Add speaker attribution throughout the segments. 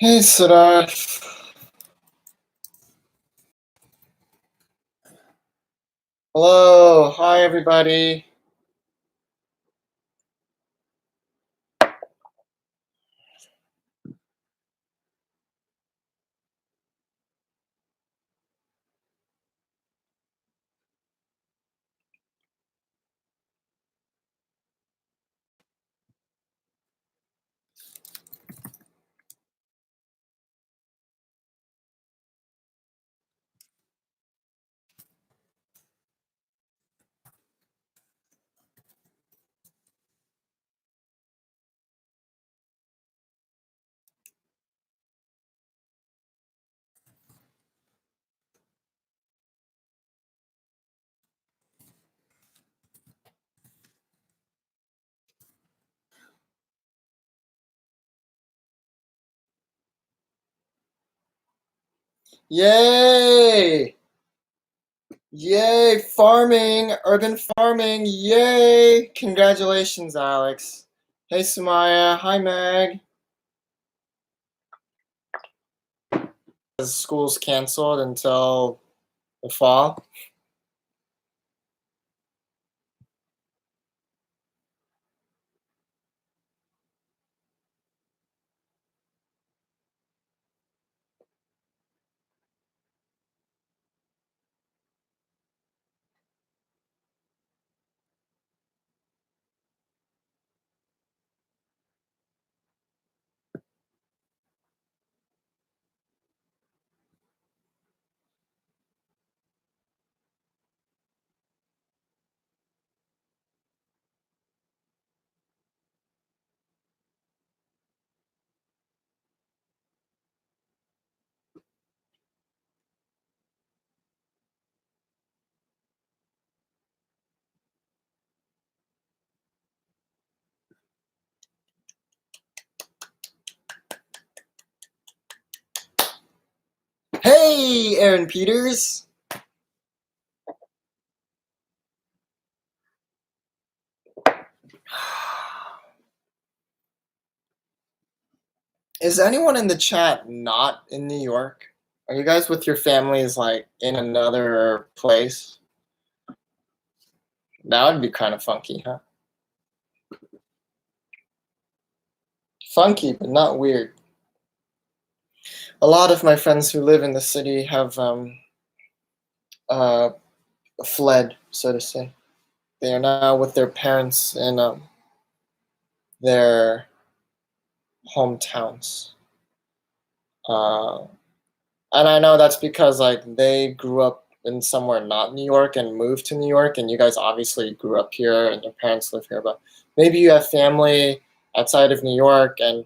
Speaker 1: Hey, Siddharth. Hello. Hi, everybody. Yay! Yay! Farming, urban farming. Yay! Congratulations, Alex. Hey, Sumaya. Hi, Meg. School's canceled until the fall. Hey, Aaron Peters. Is anyone in the chat not in New York? Are you guys with your families like in another place? That would be kind of funky, huh? Funky, but not weird. A lot of my friends who live in the city have uh, fled, so to say. They are now with their parents in their hometowns. Uh, and I know that's because like they grew up in somewhere not New York and moved to New York, and you guys obviously grew up here and your parents live here, but maybe you have family outside of New York and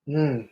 Speaker 1: hmm.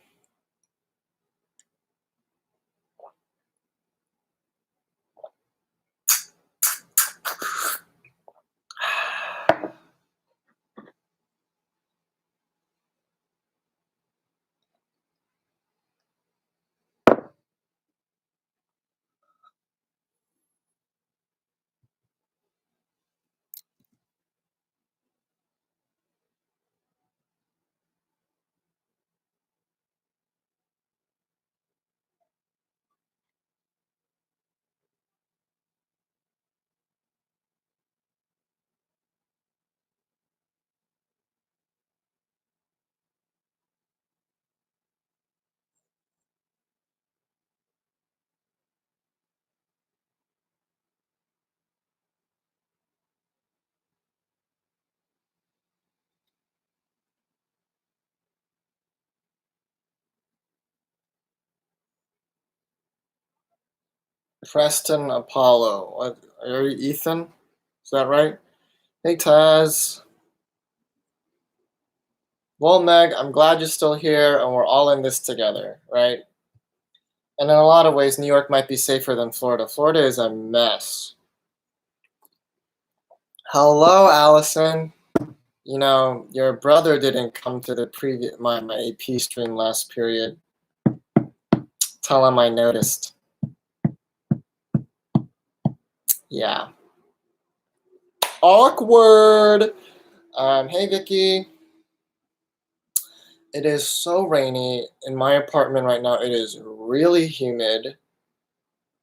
Speaker 1: Preston Apollo. What, are you Ethan? Is that right? Hey Taz. Well, Meg, I'm glad you're still here and we're all in this together, right? And in a lot of ways, New York might be safer than Florida. Florida is a mess. Hello, Allison. You know, your brother didn't come to the previous my AP stream last period. Tell him I noticed. Yeah. Awkward. Hey, Vicky. It is so rainy in my apartment right now. It is really humid,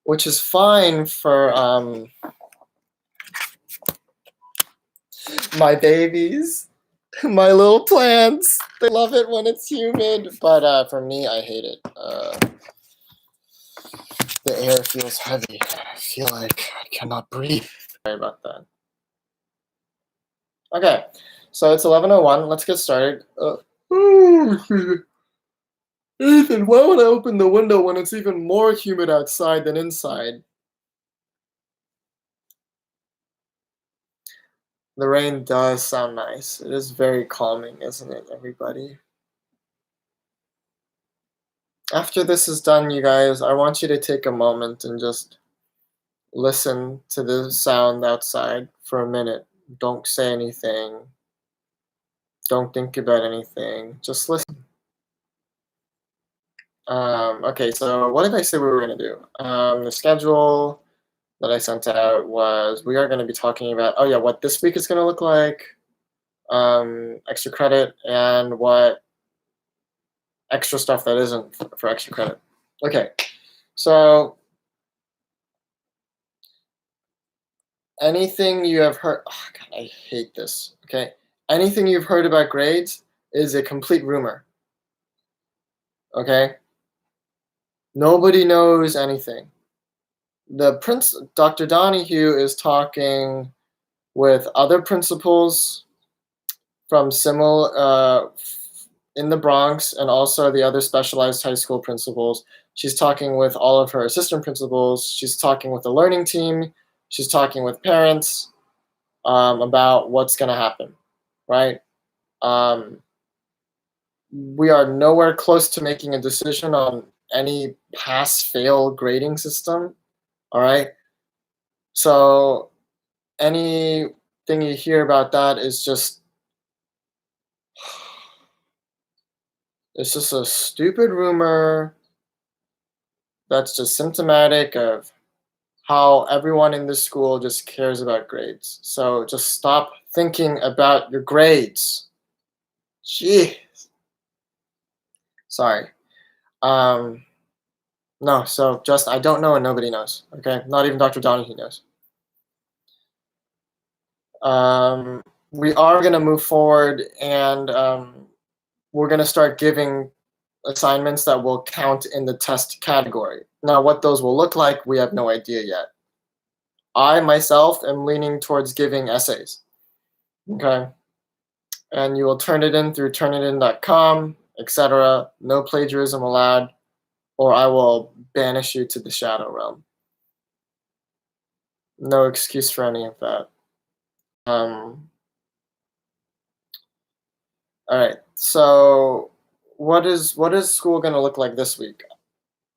Speaker 1: which is fine for my babies, my little plants. They love it when it's humid, but for me, I hate it. The air feels heavy. I feel like I cannot breathe. Sorry about that. Okay, so it's 11:01. Let's get started. Ethan, why would I open the window when it's even more humid outside than inside? The rain does sound nice. It is very calming, isn't it, everybody? After this is done, you guys, I want you to take a moment and just listen to the sound outside for a minute. Don't say anything. Don't think about anything. Just listen. Okay, so what did I say we were going to do? The schedule that I sent out was we are going to be talking about, oh yeah, what this week is going to look like, extra credit, and what extra stuff that isn't for extra credit. Okay, so anything you have heard, oh God, I hate this, okay? Anything you've heard about grades is a complete rumor, okay? Nobody knows anything. Dr. Donahue is talking with other principals from in the Bronx and also the other specialized high school principals. She's talking with all of her assistant principals. She's talking with the learning team. She's talking with parents about what's going to happen, right? We are nowhere close to making a decision on any pass-fail grading system, all right? So anything you hear about that is just, it's just a stupid rumor that's just symptomatic of how everyone in this school just cares about grades. So just stop thinking about your grades. Gee. Sorry. No, so just I don't know and nobody knows. Okay, not even Dr. Donahue knows. We are gonna move forward and we're gonna start giving assignments that will count in the test category. Now, what those will look like, we have no idea yet. I myself am leaning towards giving essays. Okay, and you will turn it in through turnitin.com, etc. No plagiarism allowed, or I will banish you to the shadow realm. No excuse for any of that. All right. So, what is school going to look like this week?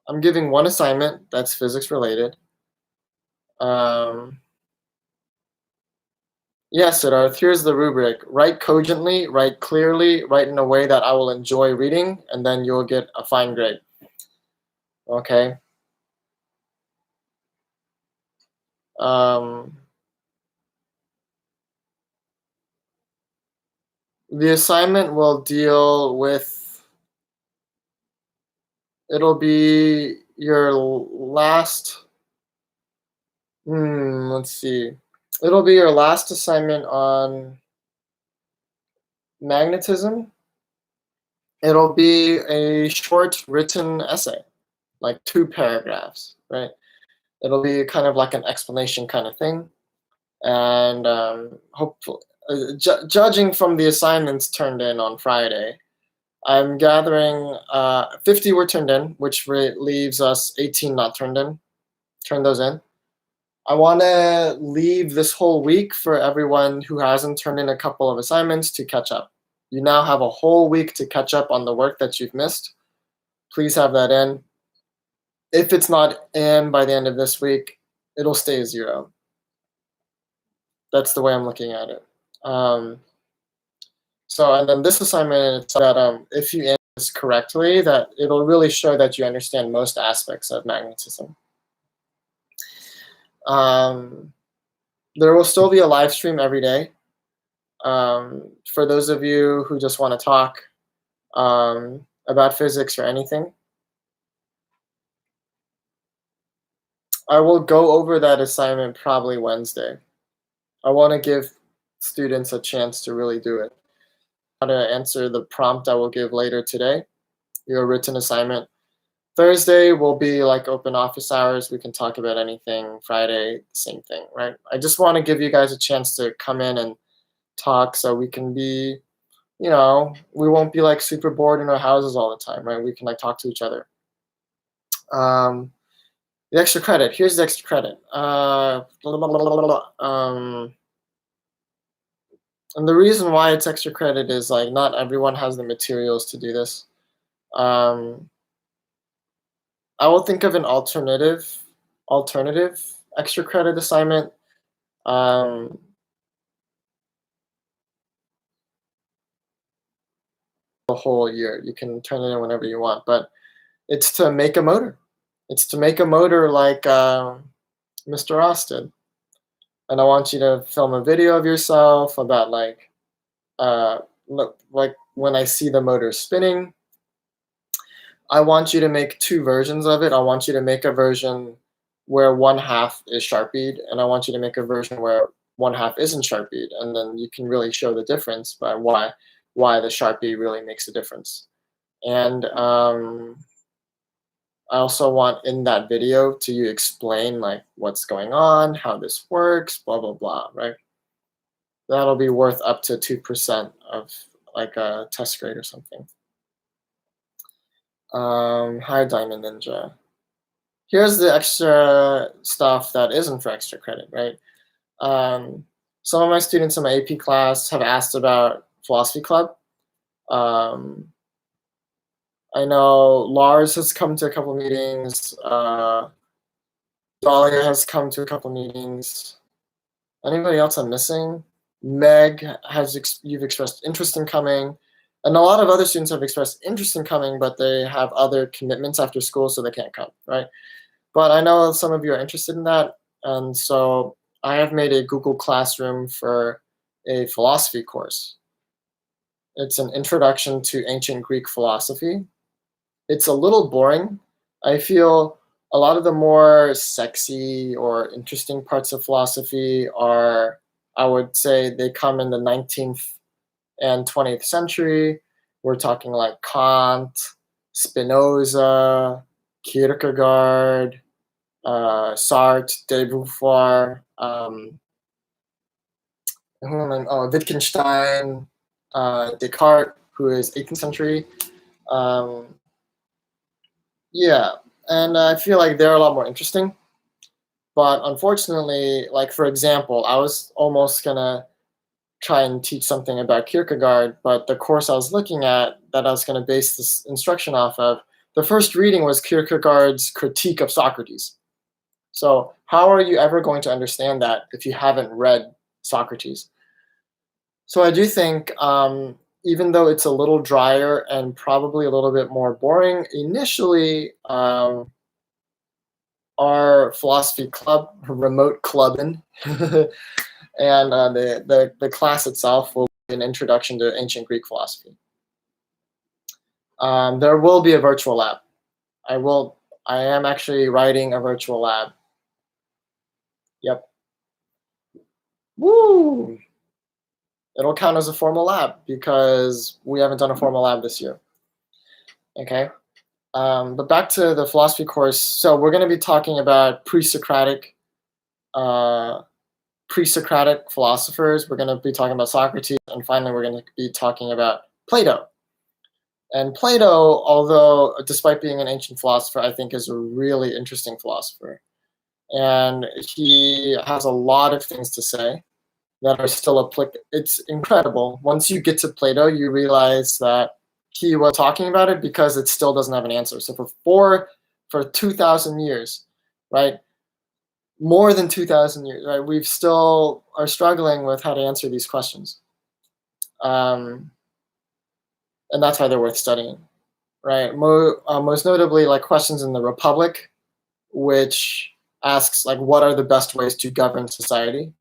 Speaker 1: I'm giving one assignment that's physics related. Yes, Siddharth, here's the rubric. Write cogently, write clearly, write in a way that I will enjoy reading, and then you'll get a fine grade. Okay. The assignment will deal with, it'll be your last, let's see. It'll be your last assignment on magnetism. It'll be a short written essay, like 2 paragraphs, right? It'll be kind of like an explanation kind of thing. And hopefully, judging from the assignments turned in on Friday, I'm gathering 50 were turned in, which leaves us 18 not turned in. Turn those in. I want to leave this whole week for everyone who hasn't turned in a couple of assignments to catch up. You now have a whole week to catch up on the work that you've missed. Please have that in. If it's not in by the end of this week, it'll stay 0. That's the way I'm looking at it. So, and then this assignment, it's that if you answer this correctly, that it'll really show that you understand most aspects of magnetism. There will still be a live stream every day. For those of you who just want to talk about physics or anything, I will go over that assignment probably Wednesday. I want to give students a chance to really do it. How to answer the prompt I will give later today, your written assignment. Thursday will be like open office hours. We can talk about anything. Friday, same thing, right? I just want to give you guys a chance to come in and talk so we can be, we won't be like super bored in our houses all the time, right? We can like talk to each other. The extra credit. Here's the extra credit. And the reason why it's extra credit is like not everyone has the materials to do this. I will think of an alternative extra credit assignment. The whole year. You can turn it in whenever you want, but it's to make a motor. It's to make a motor like Mr. Ross did. And I want you to film a video of yourself about like when I see the motor spinning. I want you to make two versions of it. I want you to make a version where one half is sharpied, and I want you to make a version where one half isn't sharpied, and then you can really show the difference by why the Sharpie really makes a difference. And I also want in that video to you explain like what's going on, how this works, blah, blah, blah, right? That'll be worth up to 2% of like a test grade or something. Hi, Diamond Ninja. Here's the extra stuff that isn't for extra credit, right? Some of my students in my AP class have asked about philosophy club. I know Lars has come to a couple meetings. Dahlia has come to a couple meetings. Anybody else I'm missing? Meg you've expressed interest in coming, and a lot of other students have expressed interest in coming, but they have other commitments after school, so they can't come, right? But I know some of you are interested in that, and so I have made a Google Classroom for a philosophy course. It's an introduction to ancient Greek philosophy. It's a little boring. I feel a lot of the more sexy or interesting parts of philosophy are, I would say, they come in the 19th and 20th century. We're talking like Kant, Spinoza, Kierkegaard, Sartre, de Beauvoir, Wittgenstein, Descartes, who is 18th century. Yeah, and I feel like they're a lot more interesting. But unfortunately, like for example, I was almost gonna try and teach something about Kierkegaard, but the course I was looking at that I was gonna base this instruction off of, the first reading was Kierkegaard's Critique of Socrates. So how are you ever going to understand that if you haven't read Socrates? So I do think, even though it's a little drier and probably a little bit more boring, initially, our philosophy club, remote clubbing, and the class itself will be an introduction to ancient Greek philosophy. There will be a virtual lab. I am actually writing a virtual lab. Yep. Woo! It'll count as a formal lab because we haven't done a formal lab this year. Okay. But back to the philosophy course. So we're going to be talking about pre-Socratic philosophers. We're going to be talking about Socrates, and finally we're going to be talking about Plato. And Plato, although despite being an ancient philosopher, I think is a really interesting philosopher. And he has a lot of things to say that are still applicable. It's incredible. Once you get to Plato, you realize that he was talking about it because it still doesn't have an answer. So for 2,000 years, right? More than 2,000 years, right? We've still are struggling with how to answer these questions. And that's why they're worth studying, right? Most notably, like questions in the Republic, which asks like, what are the best ways to govern society?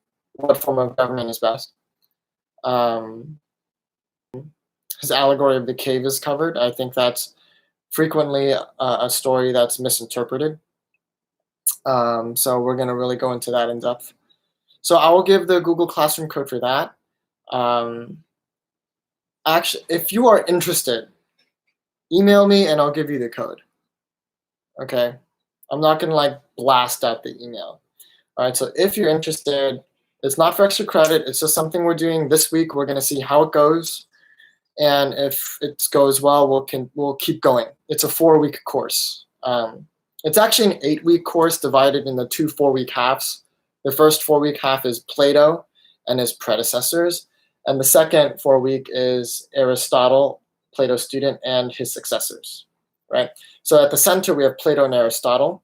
Speaker 1: what form of government is best. His allegory of the cave is covered. I think that's frequently a story that's misinterpreted. So we're going to really go into that in depth. So I will give the Google Classroom code for that. Actually, if you are interested, email me and I'll give you the code. Okay, I'm not going to like blast out the email. All right, so if you're interested, it's not for extra credit. It's just something we're doing this week. We're going to see how it goes. And if it goes well, we'll keep going. It's a 4-week course. It's actually an 8-week course divided into 2 4-week halves. The first 4-week half is Plato and his predecessors. And the second 4-week is Aristotle, Plato's student, and his successors, right? So at the center, we have Plato and Aristotle.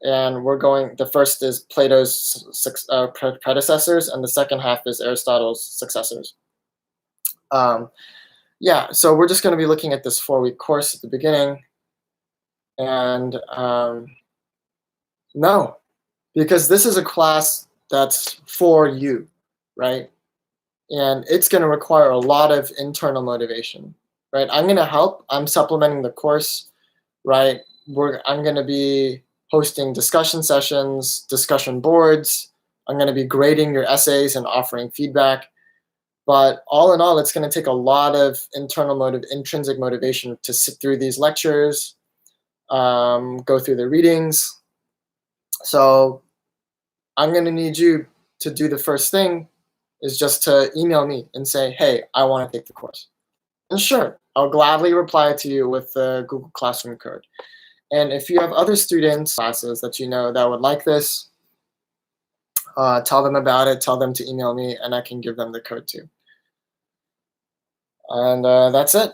Speaker 1: And the first is Plato's predecessors, and the second half is Aristotle's successors. Yeah, so we're just going to be looking at this 4-week course at the beginning. And no, because this is a class that's for you, right? And it's going to require a lot of internal motivation, right? I'm going to help. I'm supplementing the course, right? I'm going to be hosting discussion sessions, discussion boards. I'm going to be grading your essays and offering feedback. But all in all, it's going to take a lot of intrinsic motivation to sit through these lectures, go through the readings. So I'm going to need you to do the first thing is just to email me and say, hey, I want to take the course. And sure, I'll gladly reply to you with the Google Classroom code. And if you have other students, classes that you know that would like this, tell them about it, tell them to email me, and I can give them the code too. And that's it.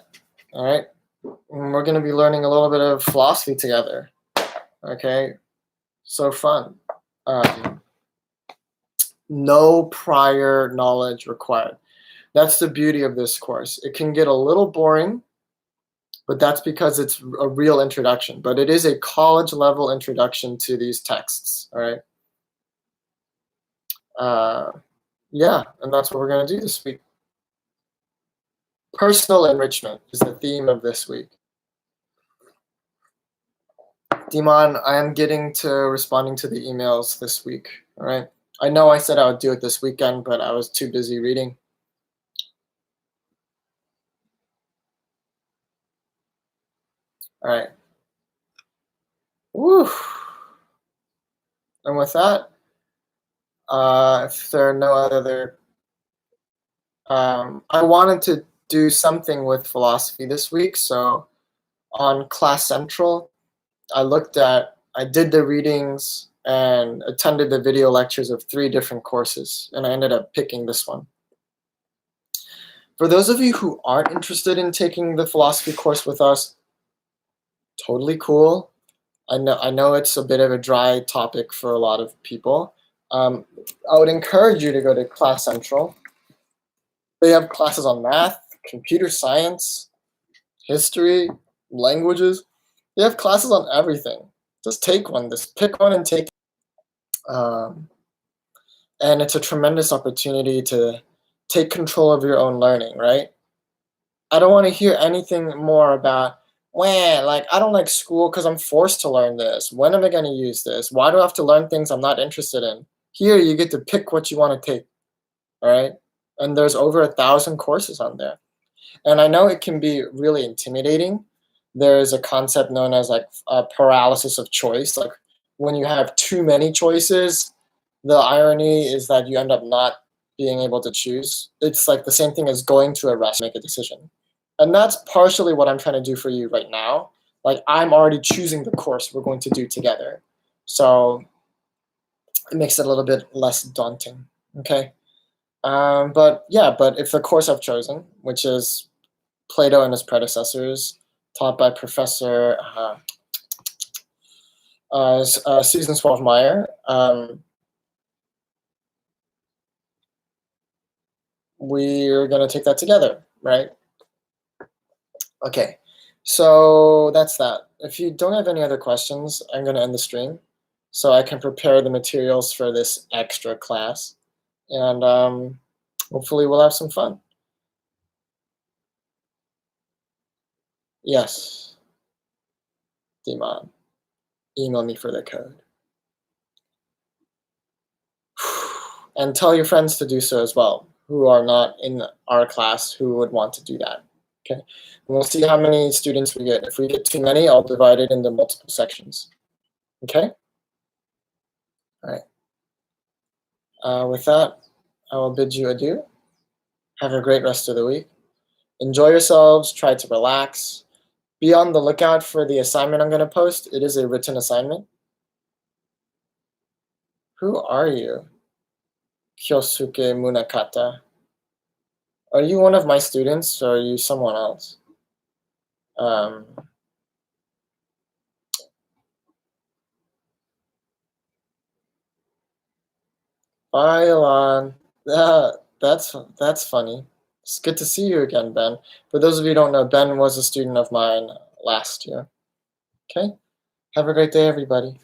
Speaker 1: All right. And we're going to be learning a little bit of philosophy together. Okay. So fun. No prior knowledge required. That's the beauty of this course. It can get a little boring, but that's because it's a real introduction. But it is a college level introduction to these texts. All right. Yeah, and that's what we're going to do this week. Personal enrichment is the theme of this week. Dimon, I am getting to responding to the emails this week. All right. I know I said I would do it this weekend, but I was too busy reading. All right. Woo. And with that, if there are no other, I wanted to do something with philosophy this week. So on Class Central, I did the readings and attended the video lectures of 3 different courses, and I ended up picking this one. For those of you who aren't interested in taking the philosophy course with us, totally cool. I know it's a bit of a dry topic for a lot of people. I would encourage you to go to Class Central. They have classes on math, computer science, history, languages. They have classes on everything. Just take one. Just pick one and take it. And it's a tremendous opportunity to take control of your own learning, right? I don't want to hear anything more about, I don't like school because I'm forced to learn this. When am I going to use this? Why do I have to learn things I'm not interested in? Here, you get to pick what you want to take, all right? And there's over 1,000 courses on there. And I know it can be really intimidating. There's a concept known as paralysis of choice. Like when you have too many choices, the irony is that you end up not being able to choose. It's like the same thing as going to a restaurant to make a decision. And that's partially what I'm trying to do for you right now. Like I'm already choosing the course we're going to do together. So it makes it a little bit less daunting, okay? But if the course I've chosen, which is Plato and his predecessors, taught by Professor Susan Swalfmeyer, we're going to take that together, right? Okay, so that's that. If you don't have any other questions, I'm going to end the stream so I can prepare the materials for this extra class. and hopefully we'll have some fun. Yes, Demon, email me for the code. And tell your friends to do so as well, who are not in our class who would want to do that. Okay, and we'll see how many students we get. If we get too many, I'll divide it into multiple sections. Okay? All right. With that, I will bid you adieu. Have a great rest of the week. Enjoy yourselves. Try to relax. Be on the lookout for the assignment I'm going to post. It is a written assignment. Who are you? Kyosuke Munakata. Are you one of my students or are you someone else? Bye, Elon. That's funny. It's good to see you again, Ben. For those of you who don't know, Ben was a student of mine last year. Okay? Have a great day, everybody.